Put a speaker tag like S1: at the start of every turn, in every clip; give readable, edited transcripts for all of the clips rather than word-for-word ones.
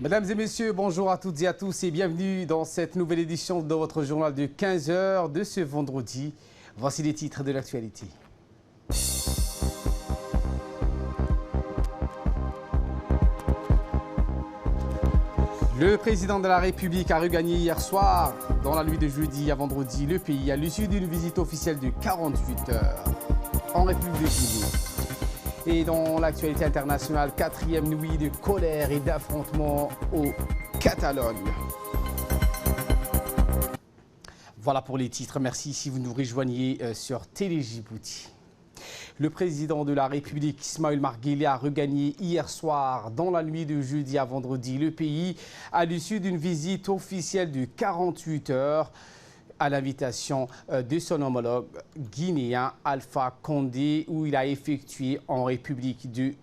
S1: Mesdames et messieurs, bonjour à toutes et à tous et bienvenue dans cette nouvelle édition de votre journal de 15 h de ce vendredi. Voici les titres de l'actualité. Le président de la République a regagné hier soir, dans la nuit de jeudi à vendredi, le pays à l'issue d'une visite officielle de 48 heures en République de Guinée. Et dans l'actualité internationale, 4e nuit de colère et d'affrontement au Catalogne. Voilà pour les titres. Merci si vous nous rejoignez sur Télé Djibouti. Le président de la République, Ismaël Marguelé, a regagné hier soir, dans la nuit de jeudi à vendredi, le pays à l'issue d'une visite officielle de 48 heures à l'invitation de son homologue guinéen Alpha Condé, où il a effectué en République de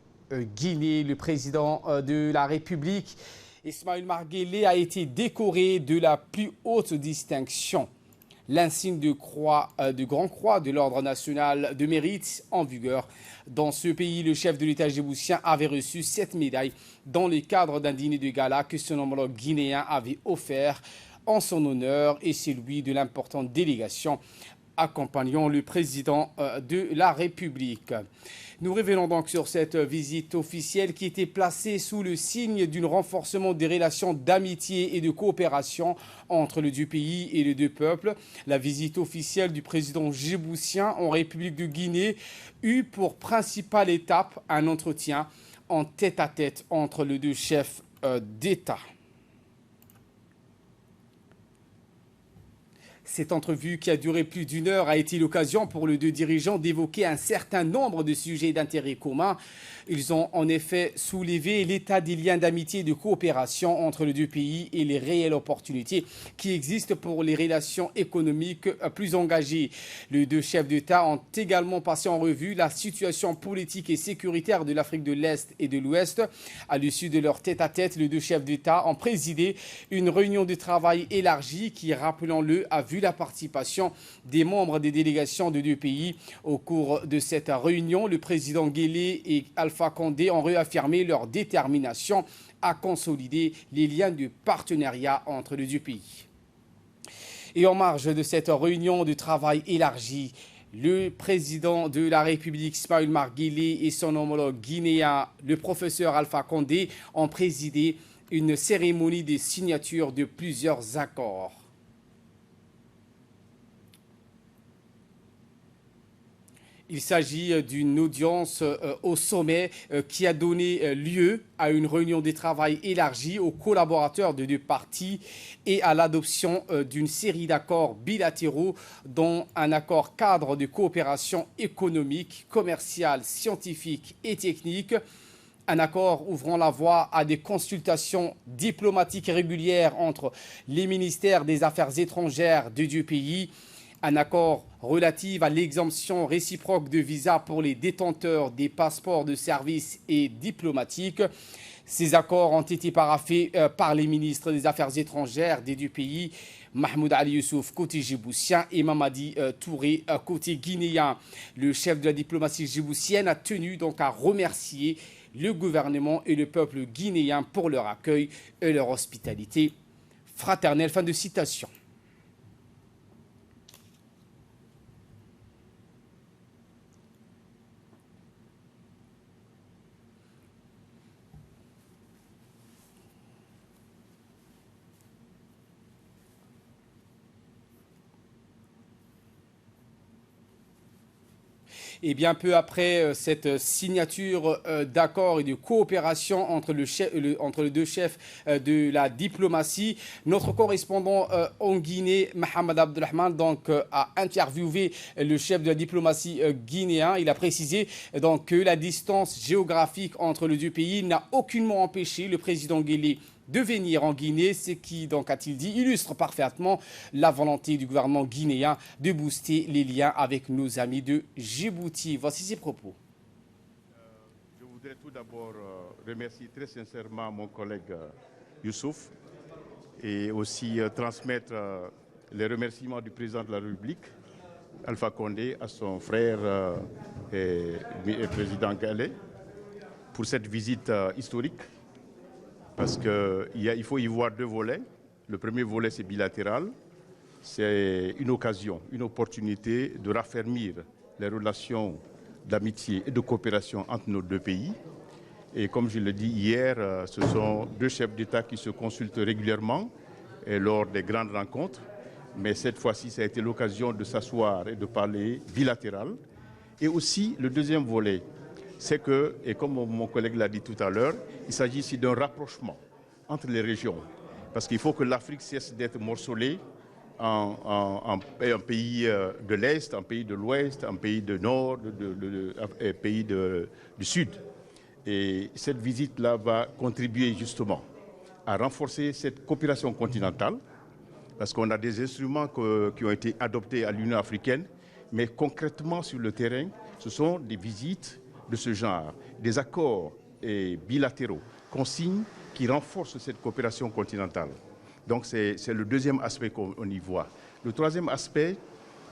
S1: Guinée. Le président de la République, Ismaël Marguelé, a été décoré de la plus haute distinction, l'insigne de Grand Croix de l'Ordre national de mérite en vigueur. Dans ce pays, le chef de l'État djiboutien avait reçu cette médaille dans le cadre d'un dîner de gala que son homologue guinéen avait offert en son honneur et celui de l'importante délégation accompagnant le président de la République. Nous revenons donc sur cette visite officielle qui était placée sous le signe d'un renforcement des relations d'amitié et de coopération entre les deux pays et les deux peuples. La visite officielle du président djiboutien en République de Guinée eut pour principale étape un entretien en tête-à-tête entre les deux chefs d'État. Cette entrevue, qui a duré plus d'une heure, a été l'occasion pour les deux dirigeants d'évoquer un certain nombre de sujets d'intérêt commun. Ils ont en effet soulevé l'état des liens d'amitié et de coopération entre les deux pays et les réelles opportunités qui existent pour les relations économiques plus engagées. Les deux chefs d'État ont également passé en revue la situation politique et sécuritaire de l'Afrique de l'Est et de l'Ouest. À l'issue de leur tête-à-tête, les deux chefs d'État ont présidé une réunion de travail élargie qui, rappelons-le, a vu la participation des membres des délégations de deux pays. Au cours de cette réunion, le président Guélé et Alpha Condé ont réaffirmé leur détermination à consolider les liens de partenariat entre les deux pays. Et en marge de cette réunion de travail élargie, le président de la République, Ismaël Marguelé, et son homologue guinéen, le professeur Alpha Condé, ont présidé une cérémonie de signature de plusieurs accords. Il s'agit d'une audience au sommet qui a donné lieu à une réunion de travail élargie aux collaborateurs de deux parties et à l'adoption d'une série d'accords bilatéraux, dont un accord cadre de coopération économique, commerciale, scientifique et technique. Un accord ouvrant la voie à des consultations diplomatiques régulières entre les ministères des Affaires étrangères des deux pays. Un accord relatif à l'exemption réciproque de visa pour les détenteurs des passeports de service et diplomatiques. Ces accords ont été paraphés par les ministres des Affaires étrangères des deux pays, Mahmoud Ali Youssouf côté djiboutien et Mamadi Touré côté guinéen. Le chef de la diplomatie djiboutienne a tenu donc à remercier le gouvernement et le peuple guinéen pour leur accueil et leur hospitalité fraternelle. Fin de citation. Et bien peu après cette signature d'accord et de coopération entre les deux chefs de la diplomatie, notre correspondant en Guinée, Mohamed Abdelrahman, a interviewé le chef de la diplomatie guinéen. Il a précisé donc que la distance géographique entre les deux pays n'a aucunement empêché le président Guélé de venir en Guinée, ce qui, donc, a-t-il dit, illustre parfaitement la volonté du gouvernement guinéen de booster les liens avec nos amis de Djibouti. Voici ses propos.
S2: Je voudrais tout d'abord remercier très sincèrement mon collègue Youssouf et aussi transmettre les remerciements du président de la République, Alpha Condé, à son frère et président Galé pour cette visite historique parce qu'il faut y voir deux volets. Le premier volet, c'est bilatéral. C'est une occasion, une opportunité de raffermir les relations d'amitié et de coopération entre nos deux pays. Et comme je l'ai dit hier, ce sont deux chefs d'État qui se consultent régulièrement et lors des grandes rencontres. Mais cette fois-ci, ça a été l'occasion de s'asseoir et de parler bilatéral. Et aussi, le deuxième volet, c'est que, et comme mon collègue l'a dit tout à l'heure, il s'agit ici d'un rapprochement entre les régions. Parce qu'il faut que l'Afrique cesse d'être morcelée en un pays de l'Est, un pays de l'Ouest, un pays du Nord, un pays du Sud. Et cette visite-là va contribuer justement à renforcer cette coopération continentale, parce qu'on a des instruments qui ont été adoptés à l'Union africaine, mais concrètement sur le terrain, ce sont des visites de ce genre, des accords bilatéraux qu'on signe qui renforcent cette coopération continentale. Donc c'est le deuxième aspect qu'on y voit. Le troisième aspect,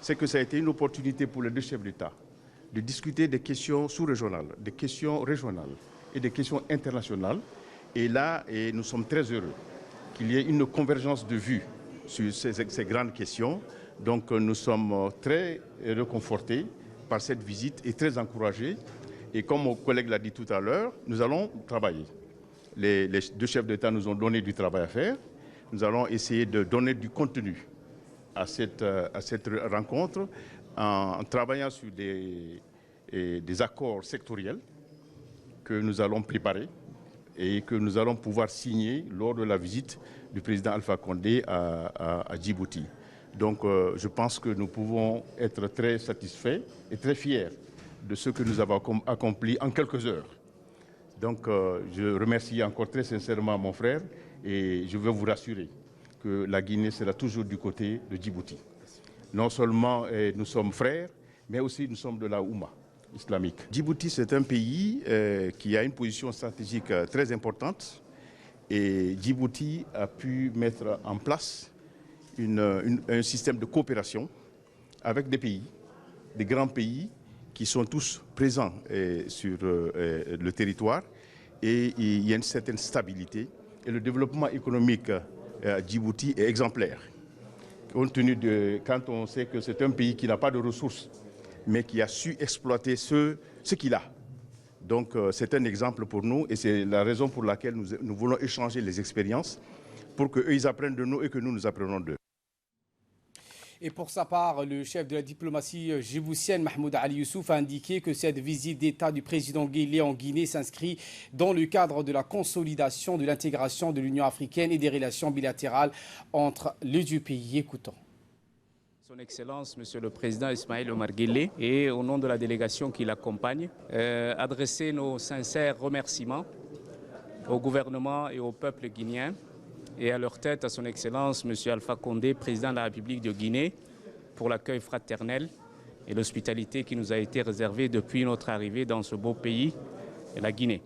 S2: c'est que ça a été une opportunité pour les deux chefs d'État de discuter des questions sous-régionales, des questions régionales et des questions internationales. Et là, nous sommes très heureux qu'il y ait une convergence de vues sur ces grandes questions. Donc nous sommes très réconfortés par cette visite et très encouragés. Et comme mon collègue l'a dit tout à l'heure, nous allons travailler. Les deux chefs d'État nous ont donné du travail à faire. Nous allons essayer de donner du contenu à cette rencontre en travaillant sur des accords sectoriels que nous allons préparer et que nous allons pouvoir signer lors de la visite du président Alpha Condé à Djibouti. Donc je pense que nous pouvons être très satisfaits et très fiers de ce que nous avons accompli en quelques heures. Donc je remercie encore très sincèrement mon frère et je veux vous rassurer que la Guinée sera toujours du côté de Djibouti. Non seulement nous sommes frères, mais aussi nous sommes de la Oumma islamique. Djibouti, c'est un pays qui a une position stratégique très importante et Djibouti a pu mettre en place un système de coopération avec des pays, des grands pays qui sont tous présents sur le territoire et il y a une certaine stabilité et le développement économique à Djibouti est exemplaire. Compte tenu quand on sait que c'est un pays qui n'a pas de ressources, mais qui a su exploiter ce qu'il a. Donc c'est un exemple pour nous et c'est la raison pour laquelle nous voulons échanger les expériences pour qu'eux ils apprennent de nous et que nous apprenons d'eux.
S1: Et pour sa part, le chef de la diplomatie djiboutienne, Mahmoud Ali Youssouf, a indiqué que cette visite d'État du président Guelleh en Guinée s'inscrit dans le cadre de la consolidation de l'intégration de l'Union africaine et des relations bilatérales entre les deux pays. Écoutons.
S3: Son Excellence, Monsieur le Président Ismaïl Omar Guelleh, et au nom de la délégation qui l'accompagne, adresser nos sincères remerciements au gouvernement et au peuple guinéen et à leur tête à Son Excellence Monsieur Alpha Condé, Président de la République de Guinée, pour l'accueil fraternel et l'hospitalité qui nous a été réservée depuis notre arrivée dans ce beau pays, la Guinée.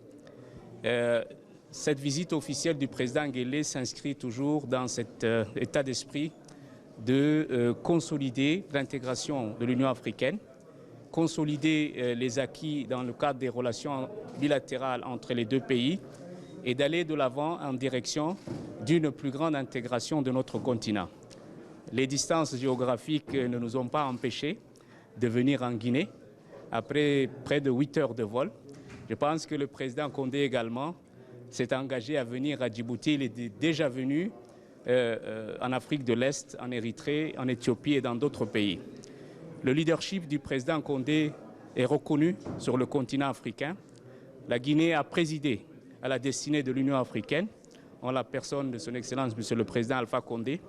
S3: Cette visite officielle du président Guelleh s'inscrit toujours dans cet état d'esprit de consolider l'intégration de l'Union africaine, consolider les acquis dans le cadre des relations bilatérales entre les deux pays et d'aller de l'avant en direction d'une plus grande intégration de notre continent. Les distances géographiques ne nous ont pas empêchés de venir en Guinée après près de 8 heures de vol. Je pense que le président Condé également s'est engagé à venir à Djibouti. Il est déjà venu en Afrique de l'Est, en Érythrée, en Éthiopie et dans d'autres pays. Le leadership du président Condé est reconnu sur le continent africain. La Guinée a présidé à la destinée de l'Union africaine, en la personne de son Excellence, Monsieur le Président Alpha Condé.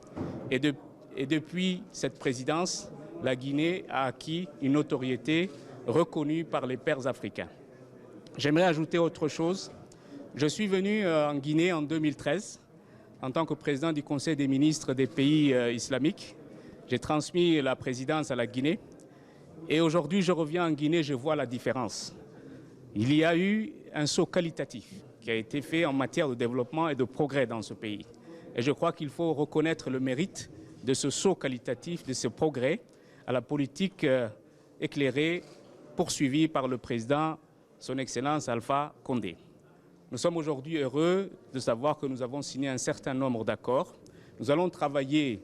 S3: Et depuis cette présidence, la Guinée a acquis une notoriété reconnue par les pairs africains. J'aimerais ajouter autre chose. Je suis venu en Guinée en 2013 en tant que président du Conseil des ministres des pays islamiques. J'ai transmis la présidence à la Guinée. Et aujourd'hui, je reviens en Guinée, je vois la différence. Il y a eu un saut qualitatif qui a été fait en matière de développement et de progrès dans ce pays. Et je crois qu'il faut reconnaître le mérite de ce saut qualitatif, de ce progrès à la politique éclairée, poursuivie par le président, son Excellence Alpha Condé. Nous sommes aujourd'hui heureux de savoir que nous avons signé un certain nombre d'accords. Nous allons travailler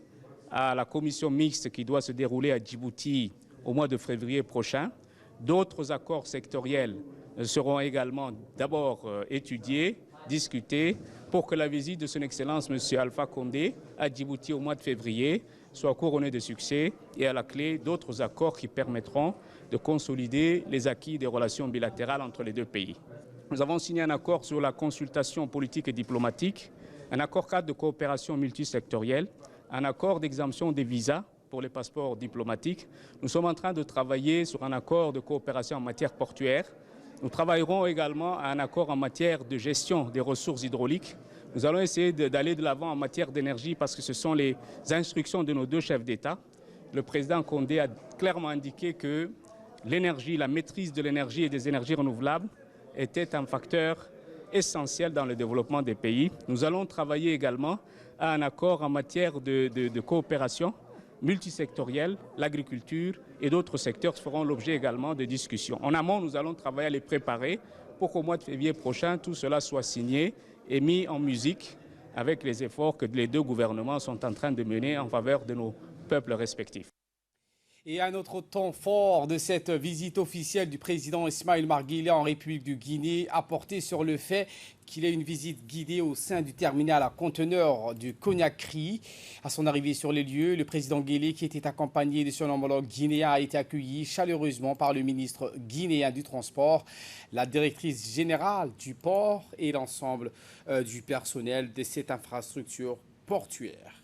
S3: à la commission mixte qui doit se dérouler à Djibouti au mois de février prochain. D'autres accords sectoriels seront également d'abord étudiés, discutés, pour que la visite de son Excellence M. Alpha Condé à Djibouti au mois de février soit couronnée de succès et à la clé d'autres accords qui permettront de consolider les acquis des relations bilatérales entre les deux pays. Nous avons signé un accord sur la consultation politique et diplomatique, un accord cadre de coopération multisectorielle, un accord d'exemption des visas pour les passeports diplomatiques. Nous sommes en train de travailler sur un accord de coopération en matière portuaire. Nous travaillerons également à un accord en matière de gestion des ressources hydrauliques. Nous allons essayer d'aller de l'avant en matière d'énergie parce que ce sont les instructions de nos deux chefs d'État. Le président Condé a clairement indiqué que l'énergie, la maîtrise de l'énergie et des énergies renouvelables était un facteur essentiel dans le développement des pays. Nous allons travailler également à un accord en matière de coopération multisectorielle. L'agriculture et d'autres secteurs feront l'objet également de discussions. En amont, nous allons travailler à les préparer pour qu'au mois de février prochain, tout cela soit signé et mis en musique avec les efforts que les deux gouvernements sont en train de mener en faveur de nos peuples respectifs.
S1: Et un autre temps fort de cette visite officielle du président Ismaïl Mar Guelleh en République du Guinée a porté sur le fait qu'il ait une visite guidée au sein du terminal à conteneurs du Conakry. À son arrivée sur les lieux, le président Guelleh, qui était accompagné de son homologue guinéen, a été accueilli chaleureusement par le ministre guinéen du Transport, la directrice générale du port et l'ensemble du personnel de cette infrastructure portuaire.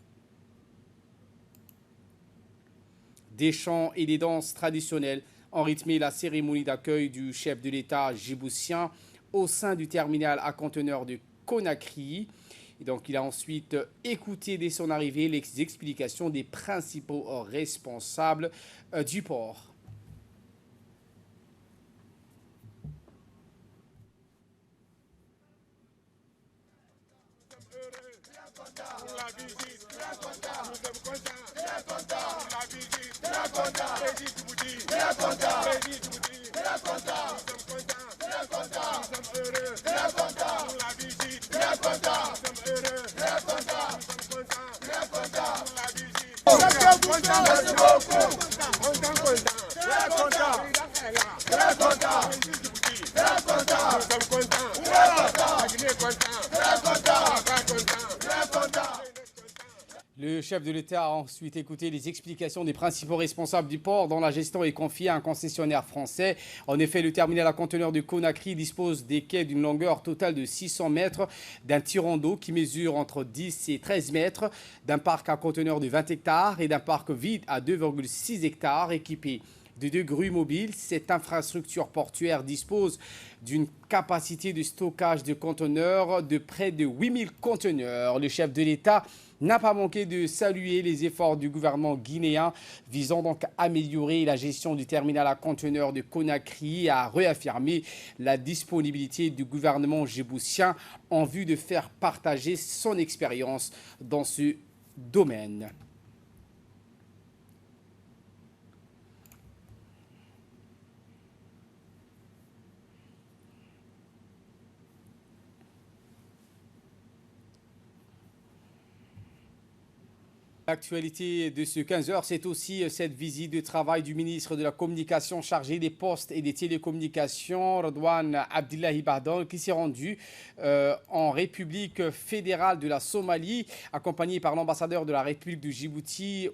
S1: Des chants et des danses traditionnelles ont rythmé la cérémonie d'accueil du chef de l'État djiboutien au sein du terminal à conteneurs de Conakry. Et donc, il a ensuite écouté dès son arrivée les explications des principaux responsables du port. Le chef de l'État a ensuite écouté les explications des principaux responsables du port dont la gestion est confiée à un concessionnaire français. En effet, le terminal à conteneurs de Conakry dispose des quais d'une longueur totale de 600 mètres, d'un tirant d'eau qui mesure entre 10 et 13 mètres, d'un parc à conteneurs de 20 hectares et d'un parc vide à 2,6 hectares équipé de 2 grues mobiles. Cette infrastructure portuaire dispose d'une capacité de stockage de conteneurs de près de 8000 conteneurs. Le chef de l'État n'a pas manqué de saluer les efforts du gouvernement guinéen visant donc à améliorer la gestion du terminal à conteneurs de Conakry et à réaffirmer la disponibilité du gouvernement djiboutien en vue de faire partager son expérience dans ce domaine. L'actualité de ce 15h, c'est aussi cette visite de travail du ministre de la Communication chargé des postes et des télécommunications, Redouane Abdillahi Bahdan, qui s'est rendu en République fédérale de la Somalie, accompagné par l'ambassadeur de la République du Djibouti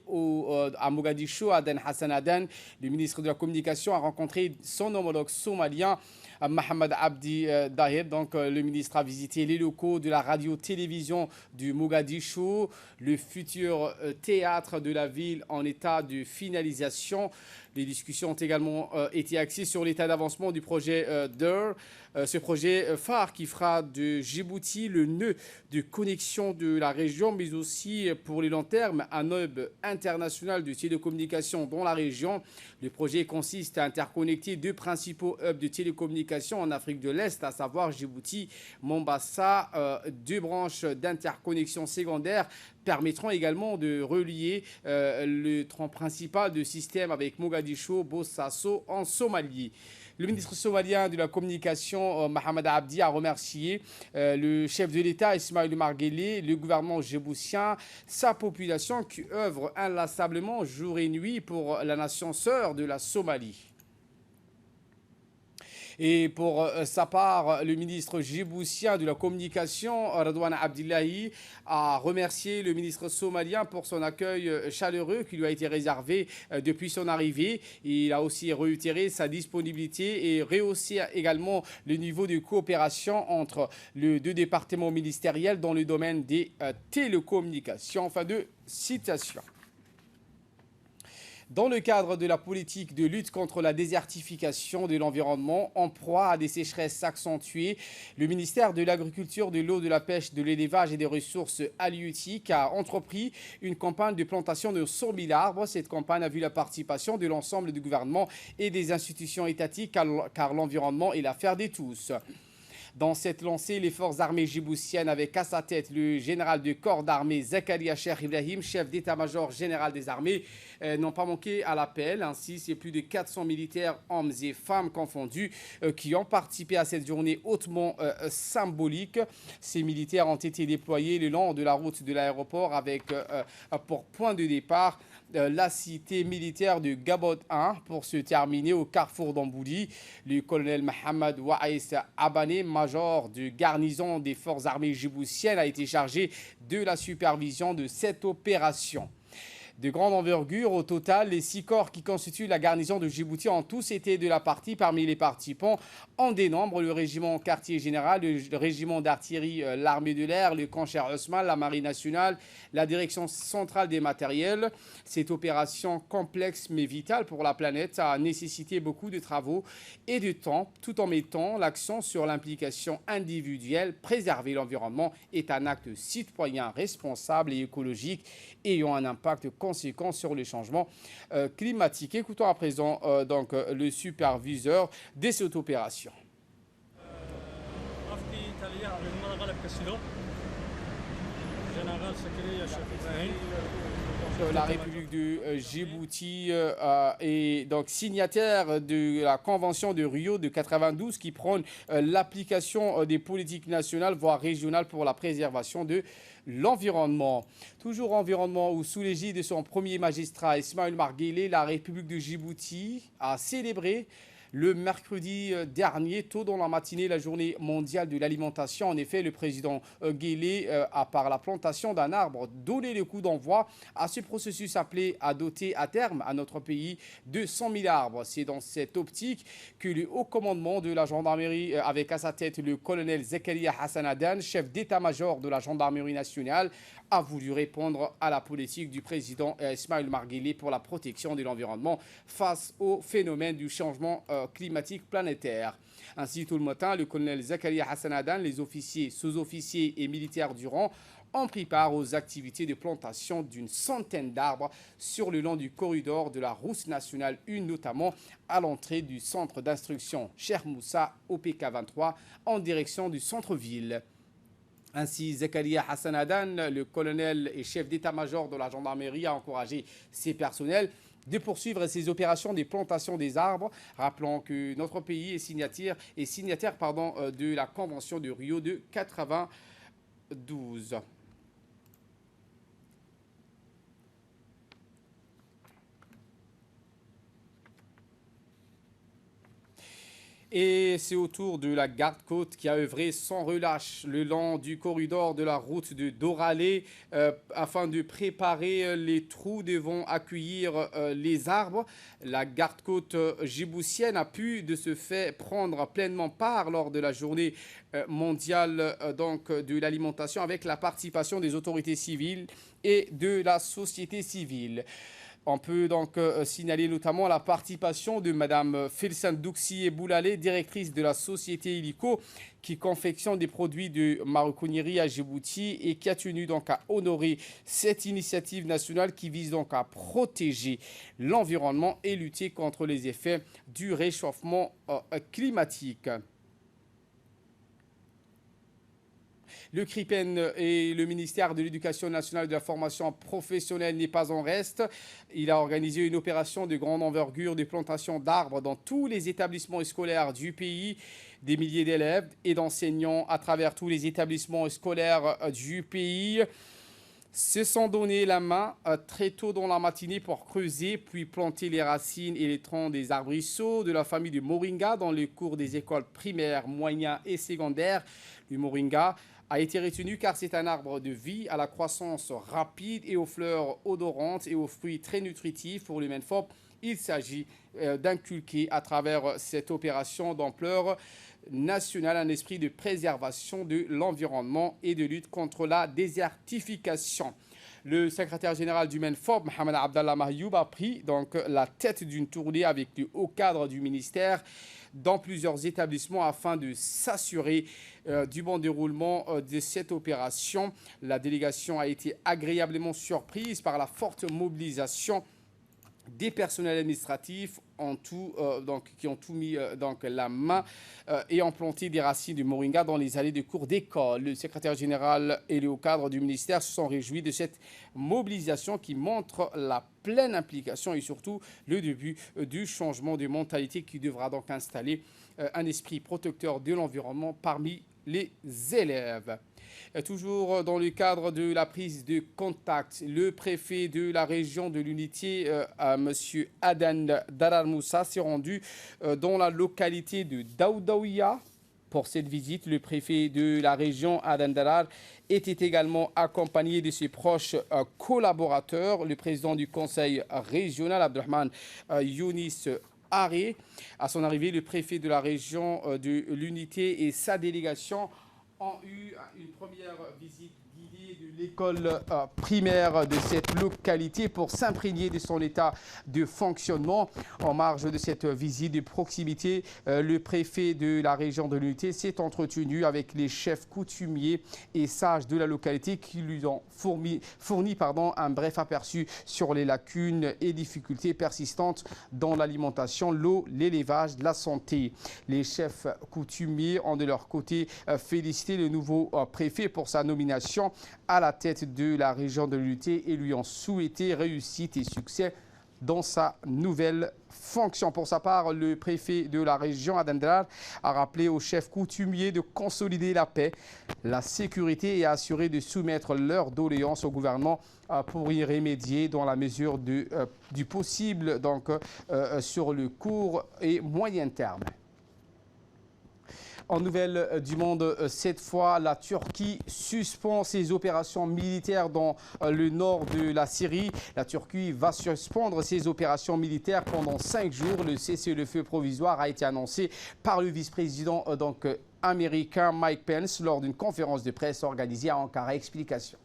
S1: à Mogadiscio, Aden Hassan Aden. Le ministre de la Communication a rencontré son homologue somalien, Mohamed Abdi Dahir. Donc, le ministre a visité les locaux de la radio-télévision du Mogadiscio, le futur théâtre de la ville en état de finalisation. Les discussions ont également été axées sur l'état d'avancement du projet DER, ce projet phare qui fera de Djibouti le nœud de connexion de la région, mais aussi pour les long termes un hub international de télécommunications dans la région. Le projet consiste à interconnecter 2 principaux hubs de télécommunications en Afrique de l'Est, à savoir Djibouti, Mombasa. 2 branches d'interconnexion secondaire permettront également de relier le tronc principal de système avec Mogadiscio, Bosaso en Somalie. Le ministre somalien de la communication, Mohamed Abdi, a remercié le chef de l'État, Ismaïl Omar Guelleh, le gouvernement djiboutien, sa population qui œuvre inlassablement jour et nuit pour la nation sœur de la Somalie. Et pour sa part, le ministre djiboutien de la communication, Redouane Abdillahi, a remercié le ministre somalien pour son accueil chaleureux qui lui a été réservé depuis son arrivée. Il a aussi réitéré sa disponibilité et rehaussé également le niveau de coopération entre les deux départements ministériels dans le domaine des télécommunications. Fin de citation. Dans le cadre de la politique de lutte contre la désertification de l'environnement, en proie à des sécheresses accentuées, le ministère de l'Agriculture, de l'eau, de la pêche, de l'élevage et des ressources halieutiques a entrepris une campagne de plantation de 100 000 arbres. Cette campagne a vu la participation de l'ensemble du gouvernement et des institutions étatiques car l'environnement est l'affaire de tous. Dans cette lancée, les forces armées djiboutiennes, avec à sa tête le général de corps d'armée Zakaria Cheikh Ibrahim, chef d'état-major général des armées, n'ont pas manqué à l'appel. Ainsi, c'est plus de 400 militaires, hommes et femmes confondus, qui ont participé à cette journée hautement symbolique. Ces militaires ont été déployés le long de la route de l'aéroport avec pour point de départ la cité militaire de Gabod 1 pour se terminer au carrefour d'Ambouli. Le colonel Mohamed Waïs Abane, major de garnison des forces armées djiboutiennes, a été chargé de la supervision de cette opération. De grande envergure, au total, les 6 corps qui constituent la garnison de Djibouti ont tous été de la partie. Parmi les participants, on dénombre le régiment quartier général, le régiment d'artillerie, l'armée de l'air, le camp Cheikh Ousmane, la marine nationale, la direction centrale des matériels. Cette opération complexe mais vitale pour la planète a nécessité beaucoup de travaux et de temps, tout en mettant l'accent sur l'implication individuelle. Préserver l'environnement est un acte citoyen responsable et écologique ayant un impact conséquent sur les changements climatiques. Écoutons à présent donc le superviseur de cette opération. La République de Djibouti est donc signataire de la Convention de Rio de 92 qui prône l'application des politiques nationales voire régionales pour la préservation de l'environnement. Toujours environnement où sous l'égide de son premier magistrat Ismaïl Omar Guelleh, la République de Djibouti a célébré le mercredi dernier, tôt dans la matinée, la journée mondiale de l'alimentation. En effet, le président Guelleh a, par la plantation d'un arbre, donné le coup d'envoi à ce processus appelé à doter à terme à notre pays de 100 000 arbres. C'est dans cette optique que le haut commandement de la gendarmerie, avec à sa tête le colonel Zakaria Hassanadan, chef d'état-major de la gendarmerie nationale, a voulu répondre à la politique du président Ismaïl Omar Guelleh pour la protection de l'environnement face au phénomène du changement climatique planétaire. Ainsi, tout le matin, le colonel Zakaria Hassanadan, les officiers, sous-officiers et militaires du rang ont pris part aux activités de plantation d'une centaine d'arbres sur le long du corridor de la route nationale 1, notamment à l'entrée du centre d'instruction Cheikh Moussa OPK 23 en direction du centre-ville. Ainsi, Zakaria Hassanadan, le colonel et chef d'état-major de la gendarmerie, a encouragé ses personnels de poursuivre ces opérations de plantation des arbres, rappelant que notre pays est signataire de la Convention de Rio de 92. Et c'est au tour de la garde-côte qui a œuvré sans relâche le long du corridor de la route de Doralé afin de préparer les trous devant accueillir les arbres. La garde-côte djiboutienne a pu de ce fait prendre pleinement part lors de la journée mondiale de l'alimentation avec la participation des autorités civiles et de la société civile. On peut donc signaler notamment la participation de Mme Filsan Douxi Boulalé, directrice de la société Illico, qui confectionne des produits de maroquinerie à Djibouti et qui a tenu donc à honorer cette initiative nationale qui vise donc à protéger l'environnement et lutter contre les effets du réchauffement climatique. Le CRIPEN et le ministère de l'Éducation nationale et de la formation professionnelle n'est pas en reste. Il a organisé une opération de grande envergure de plantation d'arbres dans tous les établissements scolaires du pays. Des milliers d'élèves et d'enseignants à travers tous les établissements scolaires du pays se sont donné la main très tôt dans la matinée pour creuser puis planter les racines et les troncs des arbrisseaux de la famille du moringa dans le cours des écoles primaires, moyennes et secondaires. Le moringa a été retenu car c'est un arbre de vie à la croissance rapide et aux fleurs odorantes et aux fruits très nutritifs pour l'humain fort. Il s'agit d'inculquer à travers cette opération d'ampleur nationale un esprit de préservation de l'environnement et de lutte contre la désertification. Le secrétaire général du MENFOP, Mohamed Abdallah Mahyoub, a pris donc la tête d'une tournée avec le haut cadre du ministère dans plusieurs établissements afin de s'assurer du bon déroulement de cette opération. La délégation a été agréablement surprise par la forte mobilisation des personnels administratifs qui ont tout mis la main et ont planté des racines de moringa dans les allées de cours d'école. Le secrétaire général et le haut cadre du ministère se sont réjouis de cette mobilisation qui montre la pleine implication et surtout le début du changement de mentalité qui devra donc installer un esprit protecteur de l'environnement parmi les élèves. Toujours dans le cadre de la prise de contact, le préfet de la région de l'Unité, M. Adan Darar Moussa, s'est rendu dans la localité de Daoudaouia. Pour cette visite, le préfet de la région, Adan Darar, était également accompagné de ses proches collaborateurs, le président du conseil régional, Abdelrahman Younis Aré. À son arrivée, le préfet de la région de l'Unité et sa délégation ont eu une première visite guidée de l'école primaire de cette localité pour s'imprégner de son état de fonctionnement. En marge de cette visite de proximité, le préfet de la région de l'Unité s'est entretenu avec les chefs coutumiers et sages de la localité qui lui ont fourni un bref aperçu sur les lacunes et difficultés persistantes dans l'alimentation, l'eau, l'élevage, la santé. Les chefs coutumiers ont de leur côté félicité le nouveau préfet pour sa nomination à la tête de la région de l'Unité et lui ont souhaité réussite et succès dans sa nouvelle fonction. Pour sa part, le préfet de la région, Adan Darar, a rappelé aux chefs coutumiers de consolider la paix, la sécurité et assurer de soumettre leurs doléances au gouvernement pour y remédier dans la mesure du possible sur le court et moyen terme. En nouvelle du monde, cette fois, la Turquie suspend ses opérations militaires dans le nord de la Syrie. La Turquie va suspendre ses opérations militaires pendant 5 jours. Le cessez-le-feu provisoire a été annoncé par le vice-président américain Mike Pence lors d'une conférence de presse organisée à Ankara. Explication.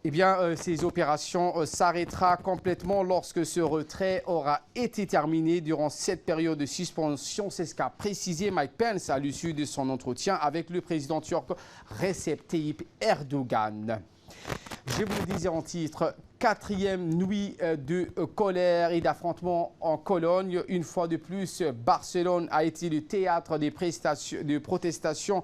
S1: Eh bien, ces opérations s'arrêtera complètement lorsque ce retrait aura été terminé durant cette période de suspension. C'est ce qu'a précisé Mike Pence à l'issue de son entretien avec le président turc Recep Tayyip Erdogan. Je vous le disais en titre, 4e nuit de colère et d'affrontements en Cologne. Une fois de plus, Barcelone a été le théâtre de protestations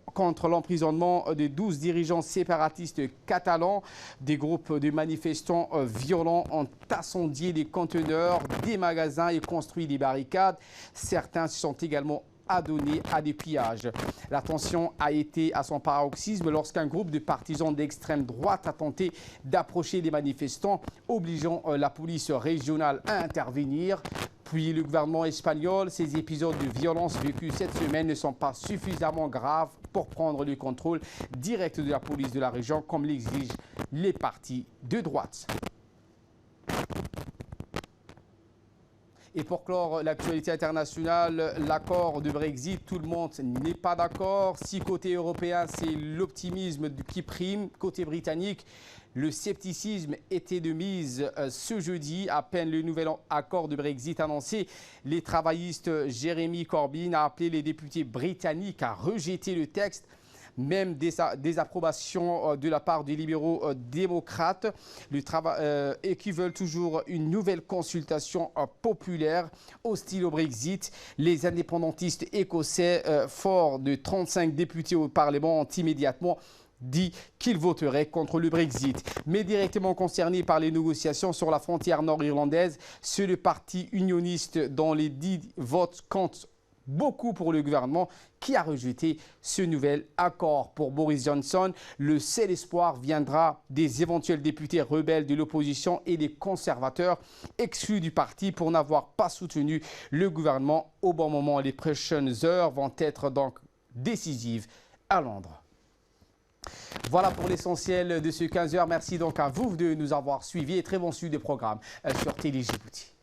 S1: contre l'emprisonnement de 12 dirigeants séparatistes catalans. Des groupes de manifestants violents ont incendié des conteneurs, des magasins et construit des barricades. Certains se sont également adonnés à des pillages. La tension a été à son paroxysme lorsqu'un groupe de partisans d'extrême droite a tenté d'approcher les manifestants, obligeant la police régionale à intervenir. Puis le gouvernement espagnol, ces épisodes de violence vécus cette semaine ne sont pas suffisamment graves pour prendre le contrôle direct de la police de la région, comme l'exigent les partis de droite. Et pour clore l'actualité internationale, l'accord de Brexit, tout le monde n'est pas d'accord. Si côté européen, c'est l'optimisme qui prime, côté britannique, le scepticisme était de mise ce jeudi. À peine le nouvel accord de Brexit annoncé, les travaillistes Jeremy Corbyn a appelé les députés britanniques à rejeter le texte. même des approbations de la part des libéraux démocrates et qui veulent toujours une nouvelle consultation populaire hostile au Brexit. Les indépendantistes écossais, forts de 35 députés au Parlement, ont immédiatement dit qu'il voterait contre le Brexit. Mais directement concerné par les négociations sur la frontière nord-irlandaise, c'est le parti unioniste dont les 10 votes comptent beaucoup pour le gouvernement qui a rejeté ce nouvel accord. Pour Boris Johnson, le seul espoir viendra des éventuels députés rebelles de l'opposition et des conservateurs exclus du parti pour n'avoir pas soutenu le gouvernement au bon moment. Les prochaines heures vont être donc décisives à Londres. Voilà pour l'essentiel de ce 15h. Merci donc à vous de nous avoir suivis et très bon suivi des programmes sur Télé Djibouti.